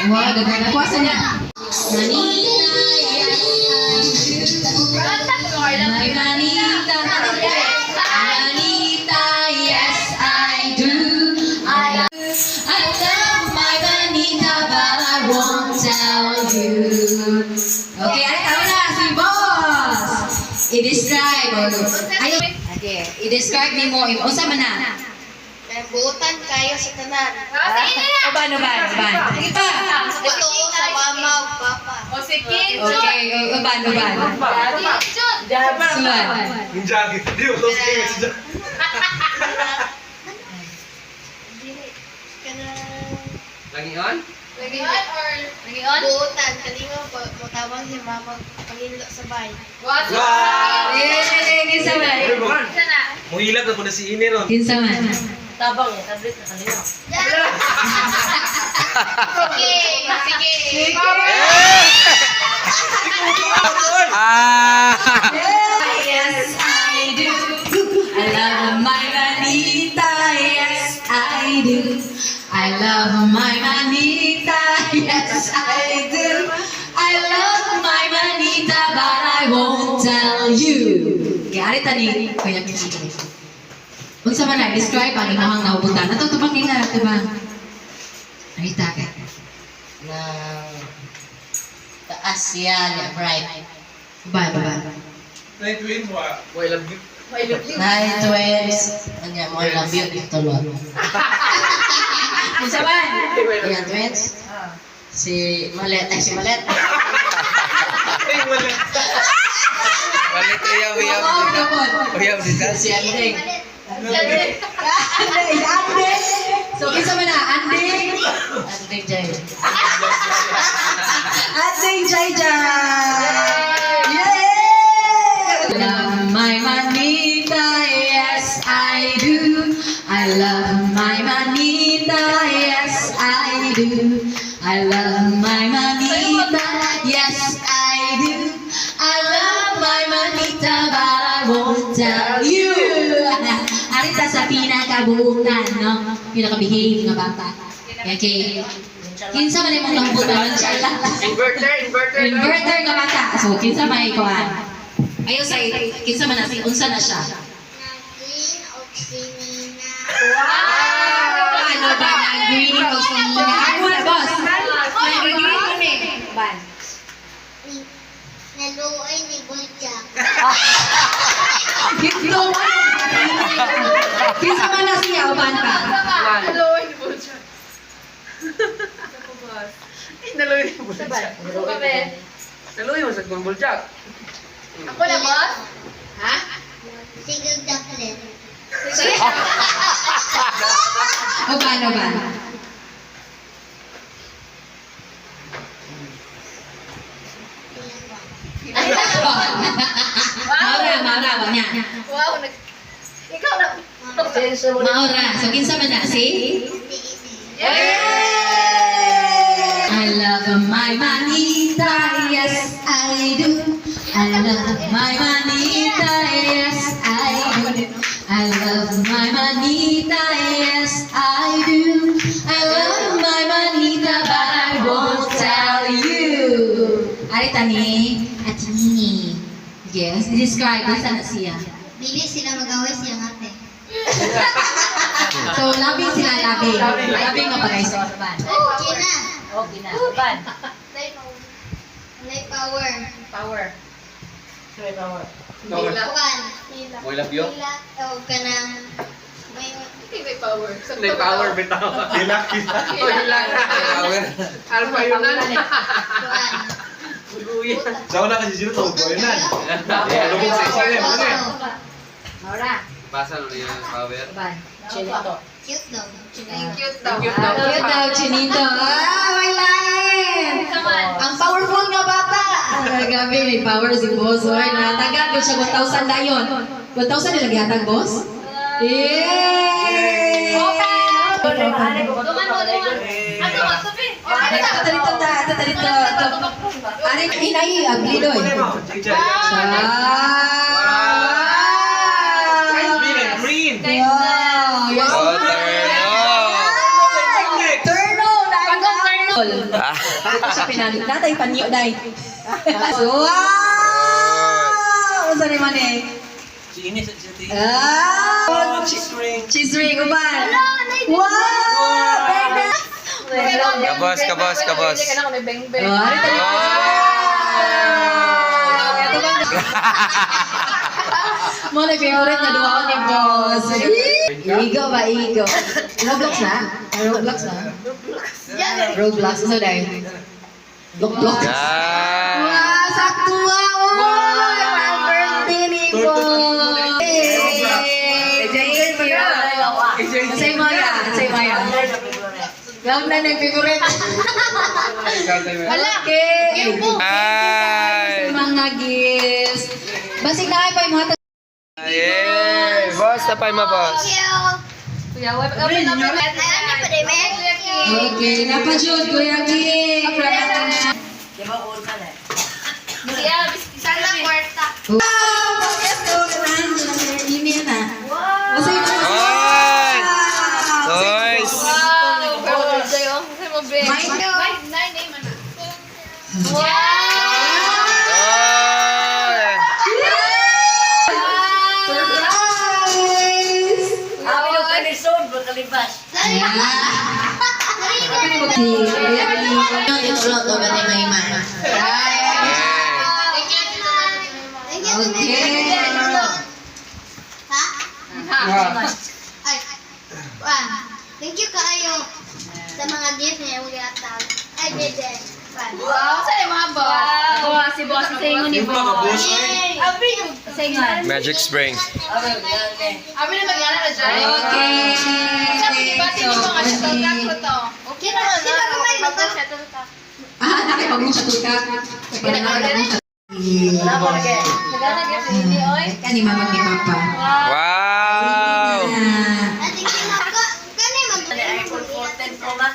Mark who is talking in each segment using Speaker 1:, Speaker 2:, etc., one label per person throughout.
Speaker 1: Wow, ganda na. Kuwasa niya. Manita, yes, I do. My Manita, Manita, yes, I do. I love my Manita, but I won't tell you. Okay, ay, tama na, si Boss. I-describe. Ayun. Okay, i-describe ni mo. Unsa man na?
Speaker 2: Buutan kayo sa tanan.
Speaker 1: Uban. Sige pa.
Speaker 2: Totoo sa mama o papa.
Speaker 1: Okay, uban. Suwan.
Speaker 3: Yung jacket. Hindi, utos kayo sa jacket.
Speaker 4: Langion?
Speaker 2: Buutan. Kanino matawag si mama pangilo sa bahay.
Speaker 1: Kinsa man.
Speaker 3: Muhilap na po na si Ine ron.
Speaker 1: Kinsa man.
Speaker 5: Tabang ya, tablet na kanina.
Speaker 2: Sige.
Speaker 1: Yes, I do. I love my Manita. Yes, I do. I love my Manita. Yes, I do. I love my Manita, but I won't tell you. Kaya tani, kuya Kinsa. Unsa man na describe ang imong nahubutan. Nato tubang nila, tubang. Arita ka.
Speaker 5: Na taas yan, bright.
Speaker 1: Ba.
Speaker 3: Night wind mo ah.
Speaker 4: Boy, love you.
Speaker 5: Nine twins. Anya mo love you dito lo.
Speaker 1: Unsa man?
Speaker 5: Yan twins. Si Malet.
Speaker 4: Balik uyab dito.
Speaker 5: Si Andeng.
Speaker 1: Ande. So kinsa man na? Ande.
Speaker 5: Andeng Jay.
Speaker 1: Ande Jai. Yay! Love my Manita, yes I do. I love my Manita, yes I do. I love my Manita, yes I do. I love my Manita, but I won't tell you. Arita sa pinakabuutan, no? Pinakabihig nga bata. Okay. Kinsa man imong nahubutan inshallah. Inverter nga bata. So kinsa may kuan? Ayo sa kinsa man na unsa na siya?
Speaker 2: Green oxymina.
Speaker 1: Wow! Ano ba ang green o sinina? Ako na boss. May green ko ni. Ban.
Speaker 2: Naluoy ni Boljak.
Speaker 1: Gito man. Kinsa man na siya uban ka?
Speaker 4: Naluoy mo sa Gulbuljak.
Speaker 2: Ako na, boss? Ha? Sigag daklet.
Speaker 1: Uban. Maura ba niya?
Speaker 2: Wow, ikaw na.
Speaker 1: Maura. So kinsa man na si? I love my Manita, yes I do. I love my Manita, yes I do. I love my Manita, yes I do. I love my Manita, but I won't tell you. Arita ni at Nini. Yes, describe basta na siya.
Speaker 2: Bili sila mag-away siyang ate.
Speaker 1: So, labing sila, labing. Labing nga pagay sa ban.
Speaker 2: Okay na.
Speaker 5: Okay na. Ban.
Speaker 2: May power.
Speaker 5: Power. May power.
Speaker 2: Bukan.
Speaker 4: Boy, love you.
Speaker 2: O kanang may
Speaker 4: May power bitaw.
Speaker 3: Hilaki.
Speaker 4: Power. Alpha yun na.
Speaker 2: bukan.
Speaker 3: Sa una kasi sino to? Boy na. Lubog sa isa yan. Ano yan?
Speaker 5: Maura.
Speaker 4: Basa na yung power.
Speaker 5: Ban. Chinito.
Speaker 2: Cute daw.
Speaker 1: Cute daw, Chinito. May lain! Ang powerful nga bata! Gabi, may power si boss. Natagan ko siya 1,000 dayon. 1,000 nilagay atang boss? Yay! Dito. Ari, inay, aglidoy.
Speaker 3: Green.
Speaker 1: Wow! Yes.
Speaker 4: Oh, turn on.
Speaker 1: Turno! Dito siya pinag... Natay panyo, day. Wow! Saan naman eh?
Speaker 3: Si Ines, si Ines.
Speaker 1: Ah! Cheese ring, uban. Wow! Bebe!
Speaker 4: Kabos.
Speaker 1: Oh, ano tayo? Ito ba? Mo na favorite na duwa ko ni boss. Igo ba, igo? Roblox na? Roblox na? Roblox, so dahil. Roblox. Wow, sakto nga! Wow! Birthday ni boss! Masay Maya, masay Maya. Gawag na nag-favorite. Wala. Okay.
Speaker 4: Ay!
Speaker 1: Mga gifts. Basig na kayo pa yung mga
Speaker 4: Yay! Boss, tapay mo, boss.
Speaker 1: Okay, napajud, Kuya King. Wow! Ini na. Masay mo.
Speaker 4: Ay! Toys! Ay!
Speaker 2: Thank you kaayo sa mga gift niya yung gatag. Ay, Dede.
Speaker 6: Wow, sa'yo mga boss. Wow, si boss sa inyo ni
Speaker 3: Yung mga boss,
Speaker 6: boss.
Speaker 3: ay.
Speaker 6: Sa inyo.
Speaker 4: Magic Spring.
Speaker 6: Abi na magyana na dyan.
Speaker 1: Okay.
Speaker 6: Sabi ni Bati ni mga shuttle tap ko to. Okay na
Speaker 2: Sino ba may
Speaker 6: Bago
Speaker 2: luto?
Speaker 6: shuttle tap.
Speaker 1: Nakipag-mong sa tuka.
Speaker 6: Nagana gift ni oy.
Speaker 1: Kani mama ni papa.
Speaker 4: Wow!
Speaker 2: Ate kinaka. Kani man.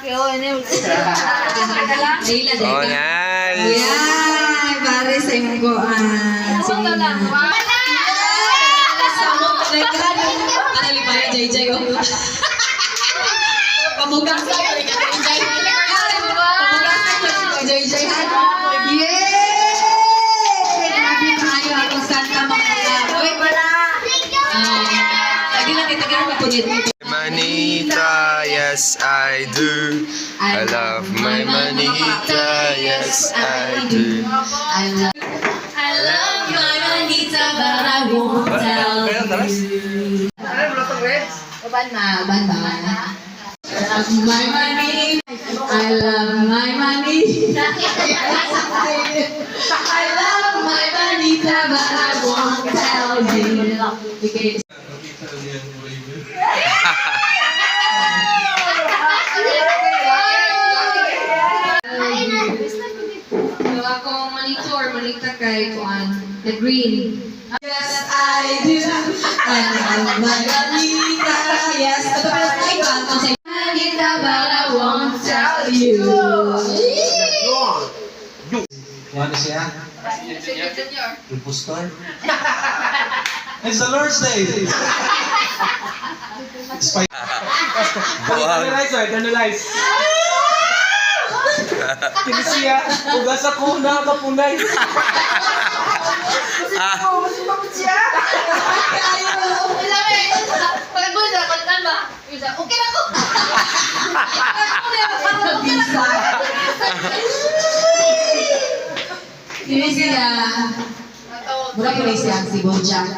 Speaker 6: Yo, ini
Speaker 1: Leila,
Speaker 4: Oh,
Speaker 1: Leila.
Speaker 4: nice!
Speaker 1: Yan, pare sa imong goan.
Speaker 6: Ito lang. Wala.
Speaker 1: Para limaya, JJ, oh. Pamugang sa JJ. Pamugang sa JJ, han. Yay! Grabe kayo akong Santa Maria. Uy, wala. Lagi lang itagal na po dito.
Speaker 4: Manita, yes I do. I love my manita, yes I do.
Speaker 1: I love my Manita, but I won't tell you. Uban ba? I love my money. I love my money. I love my Manita, but I won't tell you. Okay. Akong manita kay Kuan, the green. Yes, I do. I love my Manita. Yes, ito pala sa iba. Ang sa Manita, but I won't tell you.
Speaker 3: Ano siya? Impostor? It's the Lord's Day! Kanalize, oy, kanalize. Kini siya, ugas ako, nakapunay.
Speaker 6: Okay na ko.
Speaker 1: Ini siya. Mura ko rin siya si Bojack.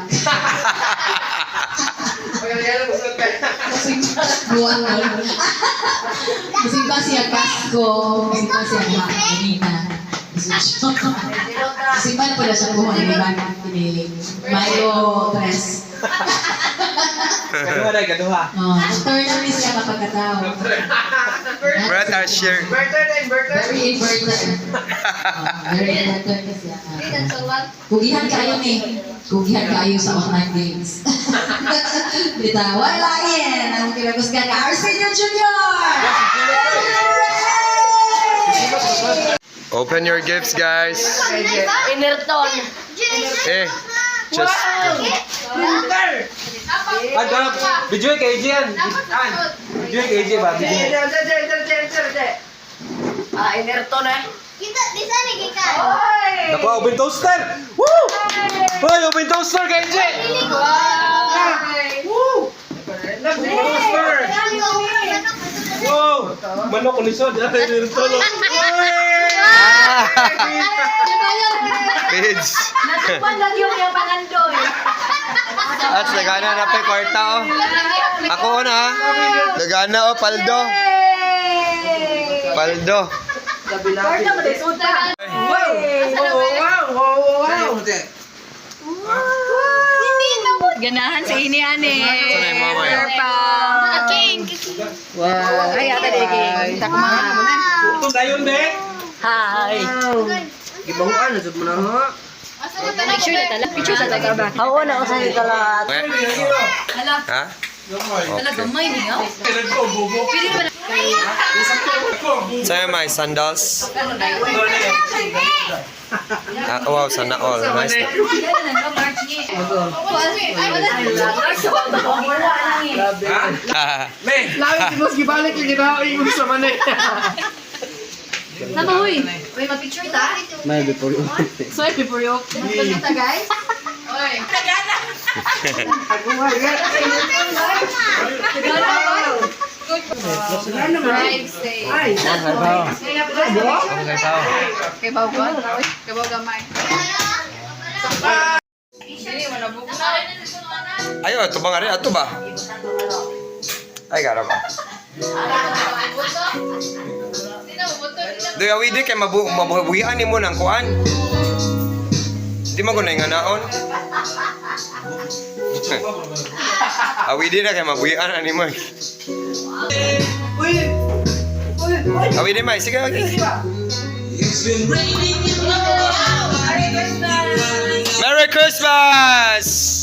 Speaker 1: Buwan na. Kasi ba siya kasko? Kasi ba siya kanina? Kasi ba na pala siya buwan ni Ivan? Mayo 3.
Speaker 3: Kaduha na, kaduha.
Speaker 1: Turn siya kapag katao.
Speaker 4: Brad Asher.
Speaker 1: Very important. Very important siya. Kugihan kayo ni. Kugihan kayo sa online games. Dita, wala yan. Ang kinakusgan ka, Arsenio Junior!
Speaker 4: Open your gifts, guys.
Speaker 6: Inerton.
Speaker 4: Eh, just...
Speaker 3: Ano? Video kay AJ yan. Video kay AJ ba? Video.
Speaker 5: Inerto na.
Speaker 2: Kita, di sana gikan.
Speaker 3: Naku, oven toaster! Woo! Hoy, oven toaster kay NJ! Woo! Toaster! Wow! Manok ko lisod. Tulog.
Speaker 4: Kids.
Speaker 1: Natupan lagi yung pangandoy.
Speaker 4: At nagana na pa kwarta oh. Ako na. Nagana oh, paldo. Paldo.
Speaker 1: Kwarta mo din, suta. Ganahan sa ini-ani.
Speaker 4: Sana yung mama yan.
Speaker 2: King.
Speaker 1: Wow. Ay, ata diging. Takma.
Speaker 3: Ito dayon, be?
Speaker 1: Hi.
Speaker 5: Gibahuan na mo na ha.
Speaker 1: Picture na talaga. Picture na talaga ba?
Speaker 5: Oo na usa ni talat.
Speaker 1: Hala,
Speaker 4: Ha?
Speaker 1: talaga may niya.
Speaker 3: Bobo.
Speaker 1: Pili ba na?
Speaker 4: Sa'yo may sandals. Wow, sana all. Nice.
Speaker 3: Me!
Speaker 1: Nama, huy. Uy, mag-picture ta?
Speaker 5: May before you.
Speaker 1: So, before you. Mag-picture ta, guys? Uy. Tagana. Drive safe. Kay Bawgon? Kay Bawgon gamay.
Speaker 4: Ayo, ito ba nga rin? Ito ba? Ay, gara ba? Doy awidi kay mabuhian nimo nang kuan. Di mo gunay nga naon. Awidi na kay mabuhian nimo. Awidi mai sige lagi. Merry Christmas!